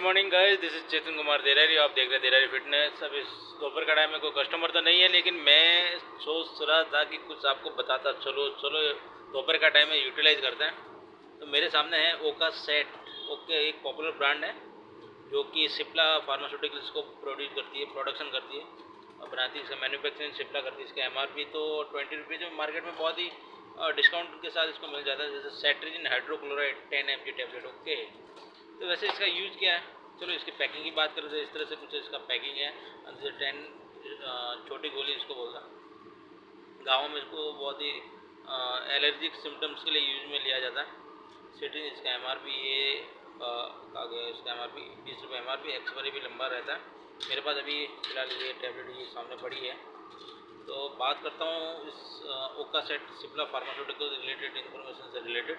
Morning guys, this is चेतन कुमार देरारी। आप देख रहे हैं देरारी फिटनेस। अब इस दोपहर का टाइम में कोई कस्टमर तो नहीं है, लेकिन मैं सोच रहा था कि कुछ आपको बताता चलो दोपहर का टाइम में यूटिलाइज करते हैं। तो मेरे सामने है ओका सेट। ओके एक पॉपुलर ब्रांड है जो कि सिप्ला फार्मास्यूटिकल्स को प्रोडक्शन करती है और बनाती है। इसका मैन्युफैक्चरिंग सिप्ला करती है। इसका एमआरपी तो 20 रुपीज़ में मार्केट में बहुत ही डिस्काउंट के साथ इसको मिल जाता है, जैसे cetirizine hydrochloride 10 mg tablet. Okay, तो वैसे इसका यूज क्या है, चलो इसकी पैकिंग की बात करें तो इस तरह से कुछ इसका पैकिंग है। अंदर 10 छोटी गोली इसको बोलता। गाँव में इसको बहुत ही एलर्जिक सिम्टम्स के लिए यूज में लिया जाता है। सेटिंग इसका एमआरपी ये आ गया, इसका एमआरपी 20 रुपये एमआरपी, एक्सपायरी भी लंबा रहता है। मेरे पास अभी फिलहाल ये टैबलेट ये सामने पड़ी है। तो बात करता हूँ इस ओका set Cipla pharmaceutical related information से रिलेटेड।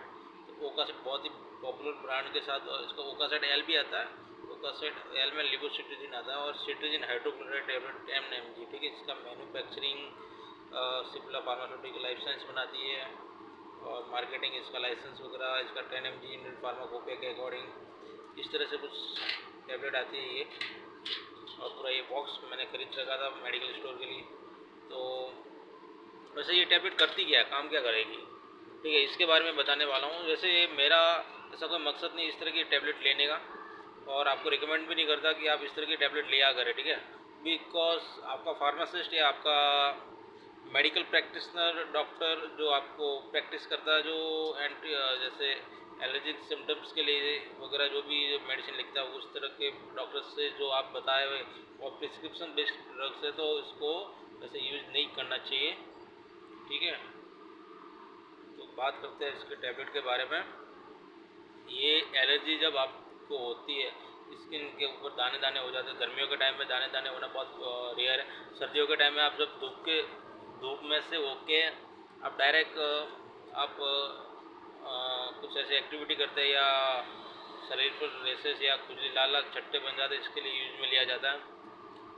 तो ओका सेट बहुत ही पॉपुलर ब्रांड के साथ, इसका ओका सेट एल भी आता है। ओका सेट एल में लिवोसिट्रिजिन आता है और सिट्रिजिन हाइड्रोक्लोराइड टैबलेट 10 mg, ठीक है। इसका manufacturing Cipla pharmaceutical life science बनाती है और मार्केटिंग इसका लाइसेंस वगैरह इसका 10 mg इंडियन फार्माकोपिया के अकॉर्डिंग इस तरह से कुछ टैबलेट आती है ये। और पूरा ये बॉक्स मैंने खरीद रखा था मेडिकल स्टोर के लिए। तो वैसे ये टैबलेट करती क्या है, काम क्या करेगी, ठीक है, इसके बारे में बताने वाला हूँ। वैसे मेरा ऐसा कोई मकसद नहीं इस तरह की टैबलेट लेने का, और आपको रिकमेंड भी नहीं करता कि आप इस तरह की टैबलेट लिया करें, ठीक है। बिकॉज आपका फार्मासिस्ट या आपका मेडिकल प्रैक्टिशनर डॉक्टर जो आपको प्रैक्टिस करता है, जो एंटी जैसे एलर्जिक सिम्टम्स के लिए वगैरह जो भी मेडिसिन लिखता है, उस तरह के डॉक्टर से जो आप बताए हुए और प्रिस्क्रिप्शन बेस्ड ड्रग्स है, तो इसको वैसे यूज नहीं करना चाहिए, ठीक है। तो बात करते हैं इसके टैबलेट के बारे में। ये एलर्जी जब आपको होती है, स्किन के ऊपर दाने दाने हो जाते हैं। गर्मियों के टाइम में दाने दाने होना बहुत रेयर है। सर्दियों के टाइम में आप जब धूप में से होके आप डायरेक्ट आप कुछ ऐसी एक्टिविटी करते हैं या शरीर पर रेसेस या खुजली लाल लाल छट्टे बन जाते हैं, इसके लिए यूज में लिया जाता है।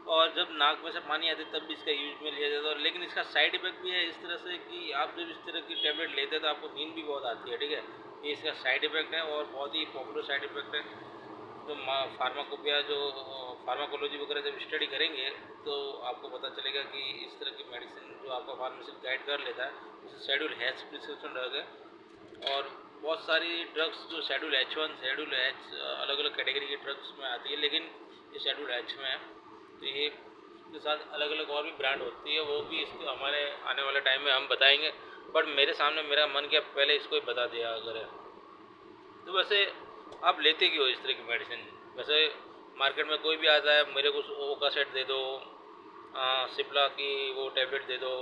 और जब नाक में से पानी आती है तब भी इसका यूज में लिया जाता है। लेकिन इसका साइड इफेक्ट भी है इस तरह से कि आप जब इस तरह की टैबलेट लेते हैं तो आपको नींद भी बहुत आती है, ठीक है। ये इसका साइड इफेक्ट है और बहुत ही पॉपुलर साइड इफेक्ट है। जो फार्माकोपिया जो फार्माकोलॉजी वगैरह जब स्टडी करेंगे तो आपको पता चलेगा कि इस तरह की मेडिसिन जो आपका फार्मासिस्ट गाइड कर लेता है, जैसे शेड्यूल एच प्रिस्क्रिप्शन ड्रग है। और बहुत सारी ड्रग्स जो शेड्यूल H1 शेड्यूल H अलग अलग कैटेगरी की ड्रग्स में आती है, लेकिन ये शेड्यूल H में है। तो ये के साथ अलग अलग और भी ब्रांड होती है, वो भी इसको हमारे आने वाले टाइम में हम बताएंगे। बट मेरे सामने मेरा मन किया पहले इसको ही बता दिया अगर है। तो वैसे आप लेते क्यों इस तरह की मेडिसिन? वैसे मार्केट में कोई भी आता है, मेरे को ओका सेट दे दो, सिप्ला की वो टैबलेट दे दो,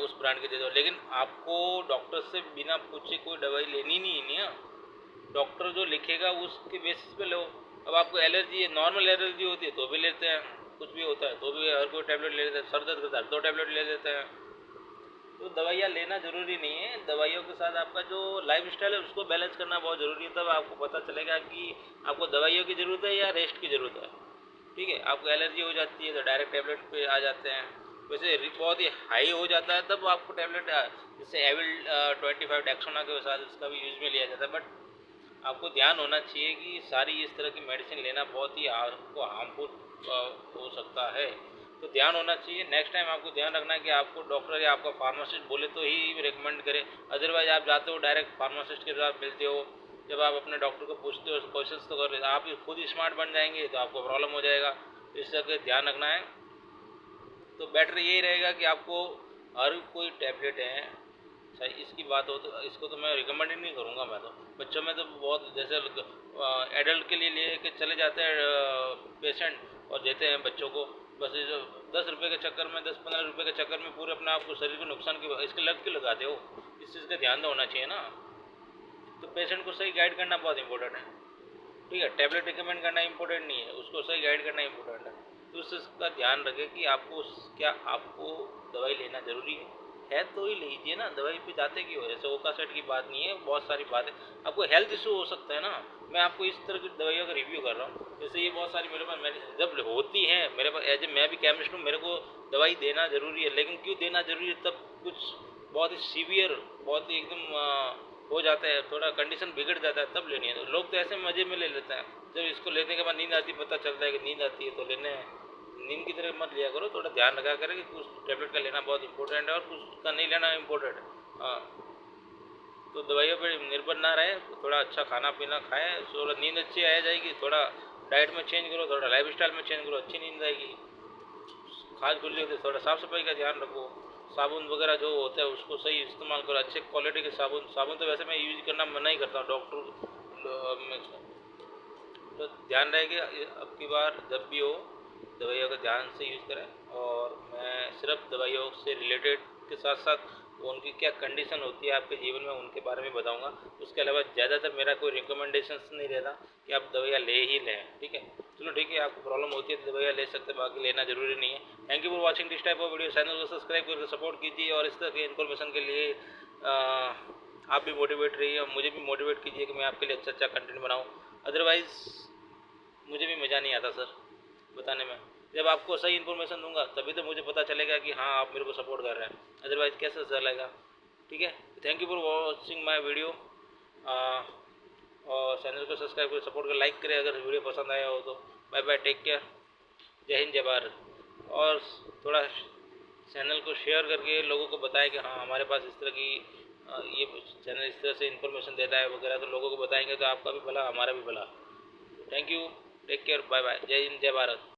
उस ब्रांड की दे दो, लेकिन आपको डॉक्टर से बिना पूछे कोई दवाई लेनी नहीं है। डॉक्टर जो लिखेगा उसके बेसिस पे लो। अब आपको एलर्जी है, नॉर्मल एलर्जी होती है तो भी लेते हैं, कुछ भी होता है तो भी हर कोई टैबलेट ले लेते हैं। सर दर्द करता है तो टैबलेट ले लेते हैं। तो दवाइयाँ लेना ज़रूरी नहीं है। दवाइयों के साथ आपका जो लाइफ स्टाइल है उसको बैलेंस करना बहुत ज़रूरी है। तब आपको पता चलेगा कि आपको दवाइयों की ज़रूरत है या रेस्ट की ज़रूरत है, ठीक है। आपको एलर्जी हो जाती है तो डायरेक्ट टैबलेट पे आ जाते हैं। वैसे बहुत ही हाई हो जाता है तब आपको टैबलेट जैसे एविल 25 डेक्सोना के साथ उसका भी यूज में लिया जाता है। बट आपको ध्यान होना चाहिए कि सारी इस तरह की मेडिसिन लेना बहुत ही आपको हार्मफुल हो सकता है। तो ध्यान होना चाहिए। नेक्स्ट टाइम आपको ध्यान रखना है कि आपको डॉक्टर या आपका फार्मासिस्ट बोले तो ही रिकमेंड करे। अदरवाइज आप जाते हो डायरेक्ट फार्मासिस्ट के साथ मिलते हो, जब आप अपने डॉक्टर को पूछते हो क्वेश्चंस तो कर आप खुद स्मार्ट बन जाएंगे तो आपको प्रॉब्लम हो जाएगा। तो इस तरह का ध्यान रखना है। तो बेटर यही रहेगा कि आपको हर कोई टैबलेट है, सही इसकी बात हो तो इसको तो मैं रिकमेंड ही नहीं करूँगा। मैं तो बच्चों में तो बहुत जैसे एडल्ट के लिए लेके चले जाते हैं पेशेंट और देते हैं बच्चों को, बस ये जो 10 रुपये के चक्कर में 10-15 रुपये के चक्कर में पूरे अपने आप को शरीर को नुकसान की इसके लग के लगाते हो। इस चीज़ का ध्यान तो होना चाहिए ना। तो पेशेंट को सही गाइड करना बहुत इंपॉर्टेंट है, ठीक है। टैबलेट रिकमेंड करना इंपॉर्टेंट नहीं है, उसको सही गाइड करना इंपॉर्टेंट है। तो उस चीज़ का ध्यान रखें कि आपको क्या आपको दवाई लेना ज़रूरी है तो ही लीजिए ना। दवाई पे जाते क्यों? जैसे ओका सेट की बात नहीं है, बहुत सारी बात है। आपको हेल्थ इशू हो सकता है ना। मैं आपको इस तरह की दवाइयों का रिव्यू कर रहा हूँ। जैसे ये बहुत सारी मेरे पास जब होती हैं मेरे पास एज ए मैं भी केमिस्ट हूँ, मेरे को दवाई देना ज़रूरी है। लेकिन क्यों देना ज़रूरी है? तब कुछ बहुत ही सीवियर बहुत ही एकदम हो जाता है, थोड़ा कंडीशन बिगड़ जाता है तब लेनी है। तो लोग तो ऐसे मज़े में ले लेते हैं, जब इसको लेने के बाद नींद आती, पता चलता है कि नींद आती है, तो लेने नींद की तरह मत लिया करो, थोड़ा ध्यान रखा करें कि कुछ टैबलेट का लेना बहुत इंपॉर्टेंट है और कुछ का नहीं लेना इम्पोर्टेंट है। हाँ, तो दवाइयों पर निर्भर ना रहे, थोड़ा अच्छा खाना पीना खाएं, थोड़ा नींद अच्छी आ जाएगी, थोड़ा डाइट में चेंज करो, थोड़ा लाइफ स्टाइल में चेंज करो, अच्छी नींद आएगी। खाज खुली होती है, थोड़ा साफ़ सफाई का ध्यान रखो, साबुन वगैरह जो होता है उसको सही इस्तेमाल करो, अच्छे क्वालिटी के साबुन। साबुन तो वैसे मैं यूज़ करना मना ही करता हूँ डॉक्टर, तो ध्यान रहे कि अब की बार जब भी हो दवाइयों का ध्यान से यूज़ करें। और मैं सिर्फ दवाइयों से रिलेटेड के साथ साथ उनकी क्या कंडीशन होती है आपके जीवन में उनके बारे में बताऊंगा। उसके अलावा ज़्यादातर मेरा कोई रिकमेंडेशंस नहीं रहता कि आप दवाइयाँ ले ही लें, ठीक है। चलो ठीक है, आपको प्रॉब्लम होती है तो दवाइयाँ ले सकते हैं, बाकी लेना ज़रूरी नहीं है। Thank you for watching this type of video. Channel को सब्सक्राइब करके सपोर्ट कीजिए और इस तरह की इन्फॉर्मेशन के लिए आप भी मोटिवेट रहिए और मुझे भी मोटिवेट कीजिए कि मैं आपके लिए अच्छा अच्छा कंटेंट बनाऊँ। अदरवाइज़ मुझे भी मज़ा नहीं आता सर बताने में। जब आपको सही इन्फॉर्मेशन दूंगा तभी तो मुझे पता चलेगा कि हाँ आप मेरे को सपोर्ट कर रहे हैं, अदरवाइज़ कैसे चलेगा, ठीक है। Thank you for watching my video. और चैनल को सब्सक्राइब कर सपोर्ट कर, लाइक करें अगर वीडियो पसंद आया हो तो। बाय बाय, टेक केयर, जय हिंद जय भारत। और थोड़ा चैनल को शेयर करके लोगों को बताएं कि हाँ हमारे पास इस तरह की ये चैनल इस तरह से इन्फॉर्मेशन देता है वगैरह, तो लोगों को बताएंगे तो आपका भी भला हमारा भी भला। Thank you, take care, bye bye, जय हिंद जय भारत।